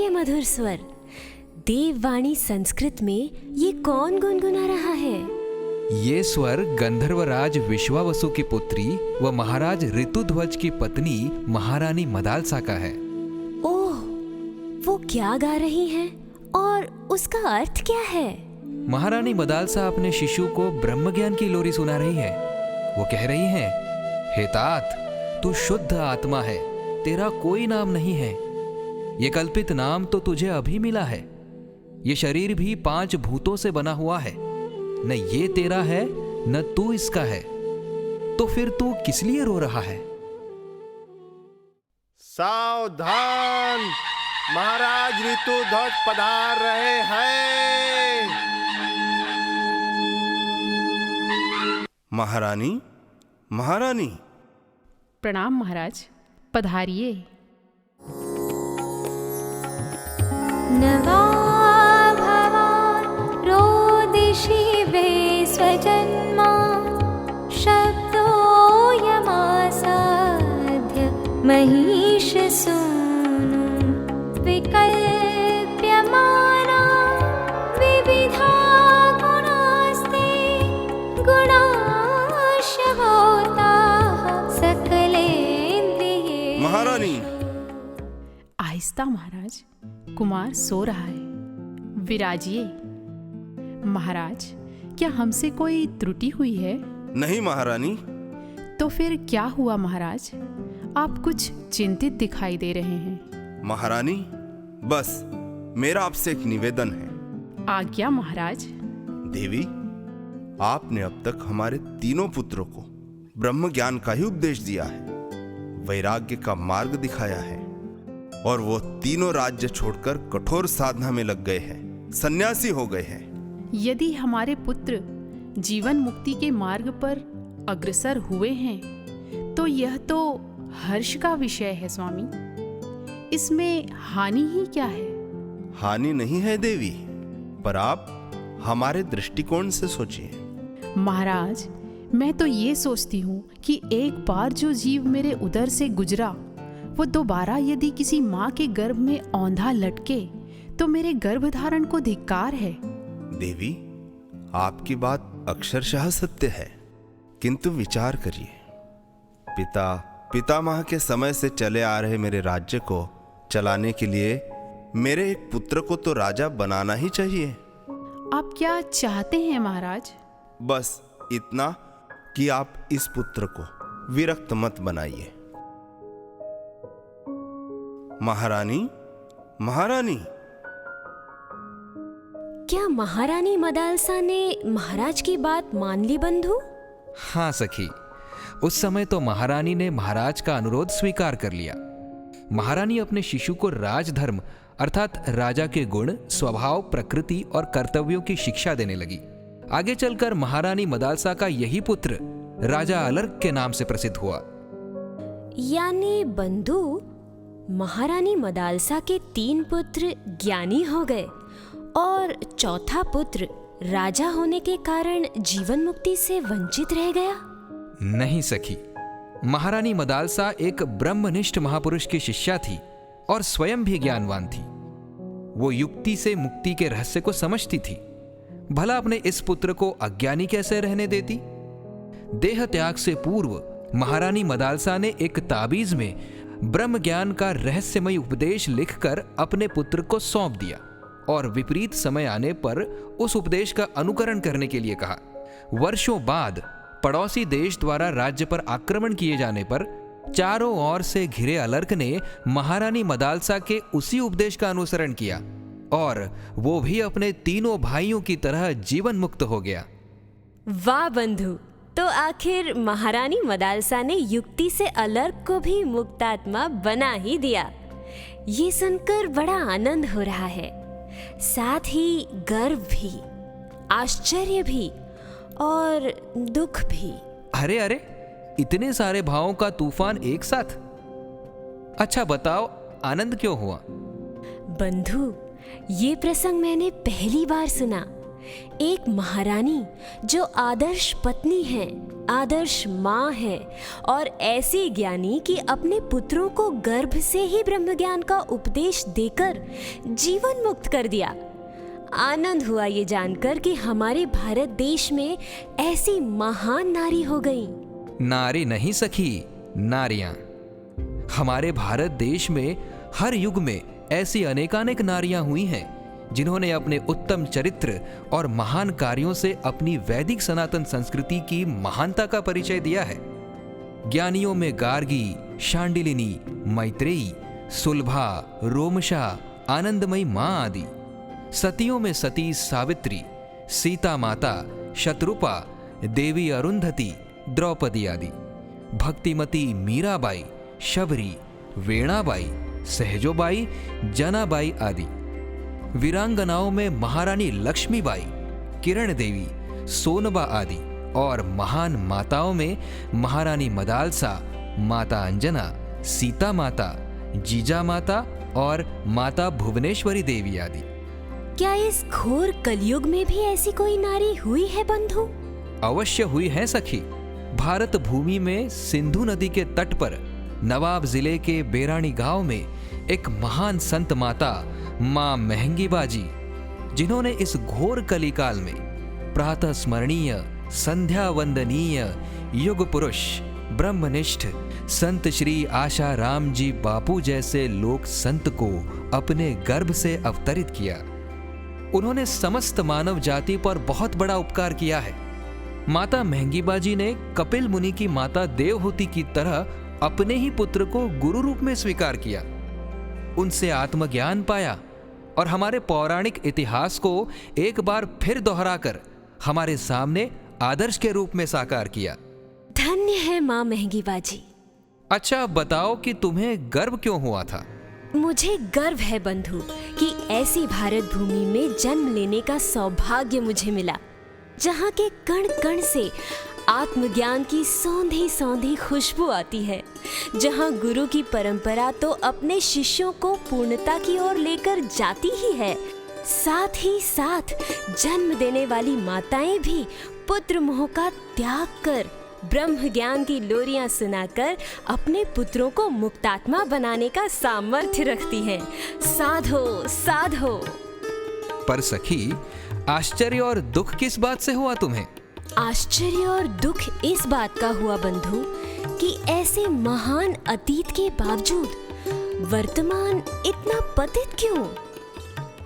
ये मधुर स्वर? देववाणी संस्कृत में ये कौन गुनगुना रहा है? ये स्वर गंधर्वराज विश्वावसु की पुत्री व महाराज ऋतुध्वज की पत्नी महारानी मदालसा का है। ओह, वो क्या गा रही हैं और उसका अर्थ क्या है? महारानी मदालसा अपने शिशु को ब्रह्म ज्ञान की लोरी सुना रही है। वो कह रही हैं, हे तात, तू शुद्ध आत्मा है, तेरा कोई नाम नहीं है। ये कल्पित नाम तो तुझे अभी मिला है। ये शरीर भी 5 भूतों से बना हुआ है, न ये तेरा है न तू इसका है। तो फिर तू किस लिए रो रहा है? सावधान, महाराज ऋतुध्वज पधार रहे हैं। महारानी, महारानी। प्रणाम महाराज, पधारिए। नवा भवान् रोदिषिवे स्वजन्मा शब्दोऽयमासाद्य महिषसूनु विकल्प्यमाना विविधा गुणास्ते गुणाश्च सकलेन्द्रिये। महारानी। आहिस्ता महाराज, कुमार सो रहा है, विराजिए। महाराज, क्या हमसे कोई त्रुटि हुई है? नहीं महारानी। तो फिर क्या हुआ महाराज? आप कुछ चिंतित दिखाई दे रहे हैं। महारानी, बस मेरा आपसे एक निवेदन है। आज्ञा महाराज। देवी, आपने अब तक हमारे तीनों पुत्रों को ब्रह्म ज्ञान का ही उपदेश दिया है, वैराग्य का मार्ग दिखाया है, और वो तीनों राज्य छोड़कर कठोर साधना में लग गए हैं, सन्यासी हो गए हैं। यदि हमारे पुत्र जीवन मुक्ति के मार्ग पर अग्रसर हुए हैं तो यह तो हर्ष का विषय है स्वामी। इसमें हानि ही क्या है? हानि नहीं है देवी, पर आप हमारे दृष्टिकोण से सोचिए। महाराज, मैं तो ये सोचती हूँ कि एक बार जो जीव मेरे उदर से गुजरा, वो दोबारा यदि किसी माँ के गर्भ में औंधा लटके तो मेरे गर्भधारण को धिक्कार है। देवी, आपकी बात अक्षरशः सत्य है, किंतु विचार करिए। पितामह के समय से चले आ रहे मेरे राज्य को चलाने के लिए मेरे एक पुत्र को तो राजा बनाना ही चाहिए। आप क्या चाहते हैं महाराज? बस इतना कि आप इस पुत्र को विरक्त मत बनाइए। महारानी, महारानी। क्या महारानी मदालसा ने महाराज की बात मान ली बंधु? हाँ सखी, उस समय तो महारानी ने महाराज का अनुरोध स्वीकार कर लिया। महारानी अपने शिशु को राजधर्म अर्थात राजा के गुण, स्वभाव, प्रकृति और कर्तव्यों की शिक्षा देने लगी। आगे चलकर महारानी मदालसा का यही पुत्र राजा अलर्क के नाम से प्रसिद्ध हुआ। यानी बंधु, महारानी मदालसा के 3 पुत्र ज्ञानी हो गए और चौथा पुत्र राजा होने के कारण जीवन मुक्ति से वंचित रह गया। नहीं सखी, महारानी मदालसा एक ब्रह्मनिष्ठ महापुरुष की शिष्या थी और स्वयं भी ज्ञानवान थी। वो युक्ति से मुक्ति के रहस्य को समझती थी। भला अपने इस पुत्र को अज्ञानी कैसे रहने देती? देह त्याग से पूर्व महारानी मदालसा ने एक ताबीज में ब्रह्म ज्ञान का रहस्यमय उपदेश लिखकर अपने पुत्र को सौंप दिया और विपरीत समय आने पर उस उपदेश का अनुकरण करने के लिए कहा। वर्षों बाद पड़ोसी देश द्वारा राज्य पर आक्रमण किए जाने पर चारों ओर से घिरे अलर्क ने महारानी मदालसा के उसी उपदेश का अनुसरण किया और वो भी अपने तीनों भाइयों की तरह जीवन मुक्त हो गया। वाह बंधु, तो आखिर महारानी मदालसा ने युक्ति से अलर्क को भी मुक्तात्मा बना ही दिया। ये सुनकर बड़ा आनंद हो रहा है, साथ ही गर्व भी, आश्चर्य भी और दुख भी। अरे अरे, इतने सारे भावों का तूफान एक साथ। अच्छा बताओ, आनंद क्यों हुआ? बंधु, ये प्रसंग मैंने पहली बार सुना। एक महारानी जो आदर्श पत्नी है, आदर्श माँ है और ऐसी ज्ञानी कि अपने पुत्रों को गर्भ से ही ब्रह्म ज्ञान का उपदेश देकर जीवन मुक्त कर दिया। आनंद हुआ ये जानकर कि हमारे भारत देश में ऐसी महान नारी हो गई। नारी नहीं सखी, नारियां। हमारे भारत देश में हर युग में ऐसी अनेकानेक नारियां हुई हैं जिन्होंने अपने उत्तम चरित्र और महान कार्यों से अपनी वैदिक सनातन संस्कृति की महानता का परिचय दिया है। ज्ञानियों में गार्गी, शांडिलिनी, मैत्रेयी, सुलभा, रोमशा, आनंदमयी मां आदि। सतियों में सती सावित्री, सीता माता, शत्रुपा, देवी अरुंधति, द्रौपदी आदि। भक्तिमती मीराबाई, शबरी, वेणाबाई, सहजोबाई, जनाबाई आदि। वीरांगनाओं में महारानी लक्ष्मीबाई, किरण देवी, सोनबा आदि और महान माताओं में महारानी मदालसा, माता अंजना, सीता माता, जीजा माता और माता भुवनेश्वरी देवी आदि। क्या इस घोर कलयुग में भी ऐसी कोई नारी हुई है बंधु? अवश्य हुई है सखी। भारत भूमि में सिंधु नदी के तट पर नवाब जिले के बेरानी गांव में एक महान संत माता मां महंगीबाजी, जिन्होंने इस घोर कलिकाल में प्रातः स्मरणीय, संध्या वंदनीय, युग पुरुष, ब्रह्मनिष्ठ संत श्री आशा राम जी बापू जैसे लोक संत को अपने गर्भ से अवतरित किया। उन्होंने समस्त मानव जाति पर बहुत बड़ा उपकार किया है। माता महंगीबाजी ने कपिल मुनि की माता देवहूति की तरह अपने ही पुत्र को गुरु रूप में स्वीकार किया, उनसे आत्मज्ञान पाया और हमारे पौराणिक इतिहास को एक बार फिर दोहराकर हमारे सामने आदर्श के रूप में साकार किया। धन्य है माँ महंगीबाजी। अच्छा बताओ कि तुम्हें गर्व क्यों हुआ था? मुझे गर्व है बंधु कि ऐसी भारत भूमि में जन्म लेने का सौभाग्य मुझे मिला, जहाँ के कण कण से आत्मज्ञान की सौंधी सौंधी खुशबू आती है, जहाँ गुरु की परंपरा तो अपने शिष्यों को पूर्णता की ओर लेकर जाती ही है, साथ ही साथ जन्म देने वाली माताएं भी पुत्र मोह का त्याग कर ब्रह्म ज्ञान की लोरियां सुनाकर अपने पुत्रों को मुक्तात्मा बनाने का सामर्थ्य रखती हैं। साधो साधो। पर सखी, आश्चर्य और दुख किस बात से हुआ तुम्हें? आश्चर्य और दुख इस बात का हुआ बंधु कि ऐसे महान अतीत के बावजूद वर्तमान इतना पतित क्यों?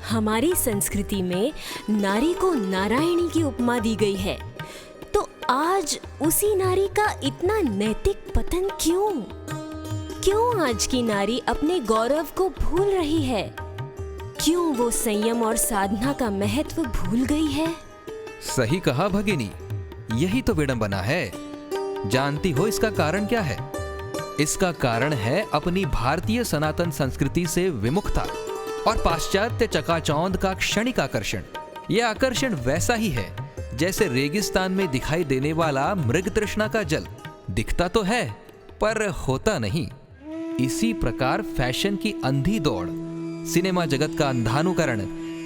हमारी संस्कृति में नारी को नारायणी की उपमा दी गई है, तो आज उसी नारी का इतना नैतिक पतन क्यों? क्यों आज की नारी अपने गौरव को भूल रही है? क्यों वो संयम और साधना का महत्व भूल गई है? सही कहा भगिनी, यही तो विडंबना है। जानती हो इसका कारण क्या है? इसका कारण है अपनी भारतीय सनातन संस्कृति से विमुखता और पाश्चात्य चकाचौंध का क्षणिक आकर्षण। यह आकर्षण वैसा ही है जैसे रेगिस्तान में दिखाई देने वाला मृग तृष्णा का जल, दिखता तो है पर होता नहीं। इसी प्रकार फैशन की अंधी दौड़, सिनेमा जगत का अंधानुकरण,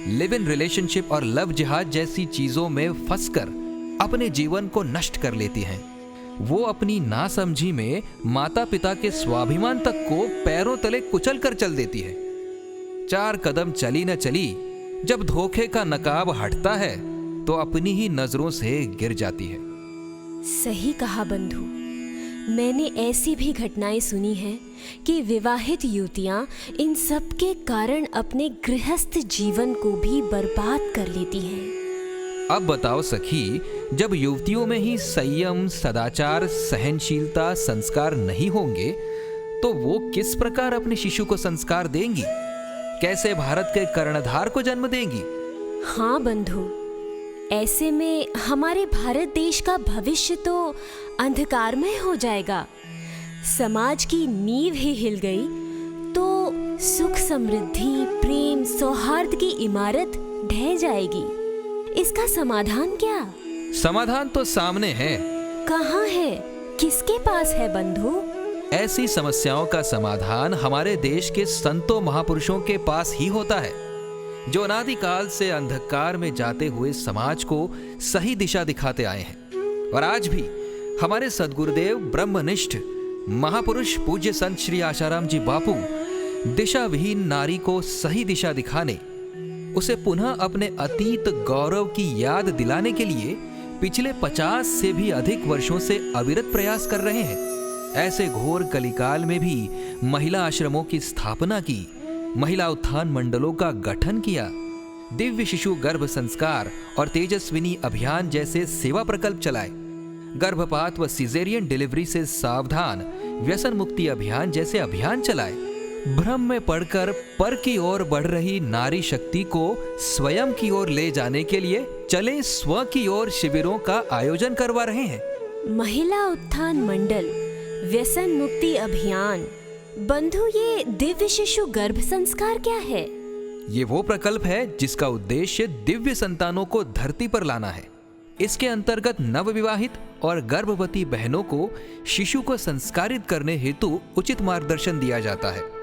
लिव इन रिलेशनशिप और लव जिहाद जैसी चीजों में फंसकर अपने जीवन को नष्ट कर लेती हैं। वो अपनी नासमझी में माता पिता के स्वाभिमान तक को पैरों तले कुचल कर चल देती है। 4 कदम चली न चली, जब धोखे का नकाब हटता है तो अपनी ही नजरों से गिर जाती है। सही कहा बंधु। मैंने ऐसी भी घटनाएं सुनी हैं कि विवाहित युवतियां इन सब के कारण अपने गृहस्थ जीवन को भी बर्बाद कर लेती हैं। अब बताओ सखी, जब युवतियों में ही संयम, सदाचार, सहनशीलता, संस्कार नहीं होंगे तो वो किस प्रकार अपने शिशु को संस्कार देंगी? कैसे भारत के कर्णधार को जन्म देंगी? हाँ बंधु, ऐसे में हमारे भारत देश का भविष्य तो अंधकारमय हो जाएगा। समाज की नींव ही हिल गई तो सुख, समृद्धि, प्रेम, सौहार्द की इमारत ढह जाएगी। इसका समाधान क्या? समाधान तो सामने है। कहाँ है? किसके पास है बंधु? ऐसी समस्याओं का समाधान हमारे देश के संतों महापुरुषों के पास ही होता है। जो अनादिकाल से अंधकार में जाते हुए समाज को सही दिशा दिखाते आए हैं। और आज भी हमारे सद्गुरुदेव ब्रह्मनिष्ठ महापुरुष पूज्य संत श्री आशाराम जी बापू दिशा विहीन नारी को सही दिशा दिखाने, उसे पुनः अपने अतीत गौरव की याद दिलाने के लिए पिछले 50 से भी अधिक वर्षों से अविरत प्रयास कर रहे हैं। ऐसे घोर कलिकाल में भी महिला आश्रमों की स्थापना की, महिला उत्थान मंडलों का गठन किया, दिव्य शिशु गर्भ संस्कार और तेजस्विनी अभियान जैसे सेवा प्रकल्प चलाए, गर्भपात व सिजेरियन डिलीवरी से सावधान व्यसन मुक्ति अभियान जैसे अभियान चलाए, भ्रम में पड़कर पर की ओर बढ़ रही नारी शक्ति को स्वयं की ओर ले जाने के लिए चले स्व की ओर शिविरों का आयोजन करवा रहे हैं। महिला उत्थान मंडल, व्यसन मुक्ति अभियान। बंधु, ये दिव्य शिशु गर्भ संस्कार क्या है? ये वो प्रकल्प है जिसका उद्देश्य दिव्य संतानों को धरती पर लाना है। इसके अंतर्गत नवविवाहित और गर्भवती बहनों को शिशु को संस्कारित करने हेतु उचित मार्गदर्शन दिया जाता है।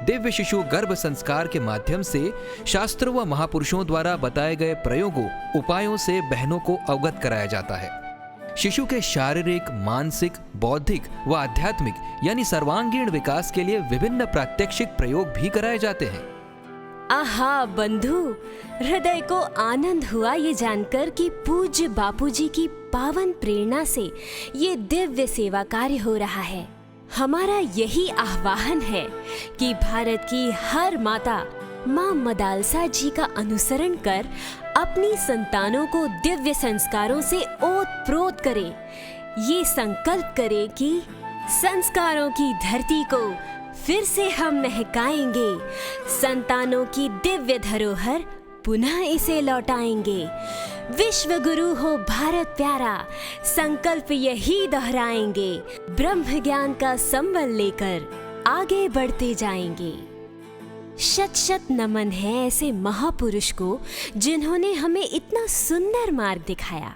दिव्य शिशु गर्भ संस्कार के माध्यम से शास्त्रों व महापुरुषों द्वारा बताए गए प्रयोगों उपायों से बहनों को अवगत कराया जाता है। शिशु के शारीरिक, मानसिक, बौद्धिक व आध्यात्मिक यानी सर्वांगीण विकास के लिए विभिन्न प्रात्यक्षिक प्रयोग भी कराए जाते हैं। आहा बंधु, हृदय को आनंद हुआ ये जानकर कि पूज्य बापूजी की पावन प्रेरणा से ये दिव्य सेवा कार्य हो रहा है। हमारा यही आह्वान है कि भारत की हर माता माँ मदालसा जी का अनुसरण कर अपनी संतानों को दिव्य संस्कारों से ओत-प्रोत करे। ये संकल्प करे कि संस्कारों की धरती को फिर से हम महकाएंगे, संतानों की दिव्य धरोहर पुनः इसे लौटाएंगे। विश्व गुरु हो भारत प्यारा, संकल्प यही दोहराएंगे, ब्रह्म ज्ञान का संबल लेकर आगे बढ़ते जाएंगे। शत शत नमन है ऐसे महापुरुष को जिन्होंने हमें इतना सुंदर मार्ग दिखाया।